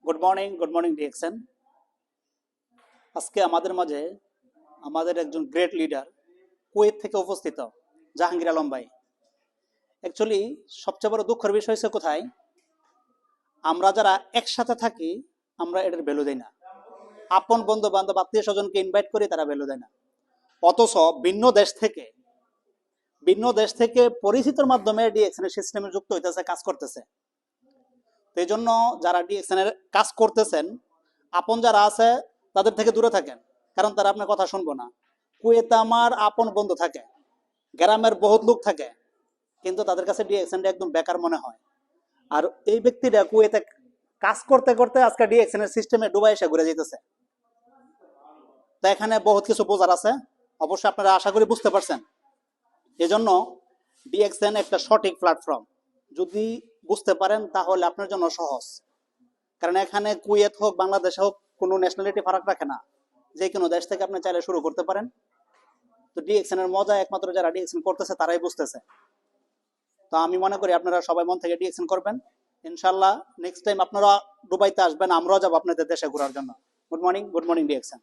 Good morning DXN. আজকে আমাদের মাঝে আমাদের একজন গ্রেট লিডার কুয়েত থেকে উপস্থিত জাহাঙ্গীর আলম ভাই। অ্যাকচুয়ালি সবচেয়ে বড় দুঃখের বিষয় হচ্ছে কোথায়, আমরা যারা একসাথে থাকি আমরা এটার ভ্যালু দেই না। আপন বন্ধু বান্ধব আত্মীয় স্বজনকে ইনভাইট করি, তারা ভ্যালু দেয় না। অথচ ভিন্ন দেশ থেকে পরিচিতর মাধ্যমে ডিএক্সএন এর সিস্টেমে যুক্ত হইতেছে, কাজ করতেছে। তো এই জন্য যারা ডিএক্সএন এর কাজ করতেছেন, আপন যারা আছে তাদের থেকে দূরে থাকেন, কারণ তারা আপনার কথা শুনবো না। কুয়েতে আমার আপন বন্ধু থাকে, গ্রামের বহুত লোক থাকে, কিন্তু তাদের কাছে ডিএক্সএন একদম বেকার মনে হয়। আর এই ব্যক্তিটা কুয়েতে কাজ করতে করতে আজকে ডিএক্সএন এর সিস্টেমে ডুবাই এসে ঘুরে যেতেছে। তো এখানে বহুত কিছু বোঝার আছে, অবশ্যই আপনারা আশা করি বুঝতে পারছেন। এজন্য ডিএক্সএন একটা সঠিক প্ল্যাটফর্ম, যদি বুঝতে পারেন তাহলে আপনার জন্য সহজ। কারণ এখানে কুয়েত হোক বাংলাদেশ হোক কোনো ন্যাশনালিটি ফারাক রাখে না, যে কোনো দেশ থেকে আপনি চাইলে শুরু করতে পারেন। তো ডিএক্সএন এর মজা একমাত্র যারা ডিএক্সএন করতেছে তারাই বুঝতেছে। তো আমি মনে করি আপনারা সবাই মন থেকে ডিএক্সএন করবেন ইনশাল্লাহ। নেক্সট টাইম আপনারা দুবাইতে আসবেন, আমরাও যাবো আপনাদের দেশে ঘোরার জন্য। Good morning DXN.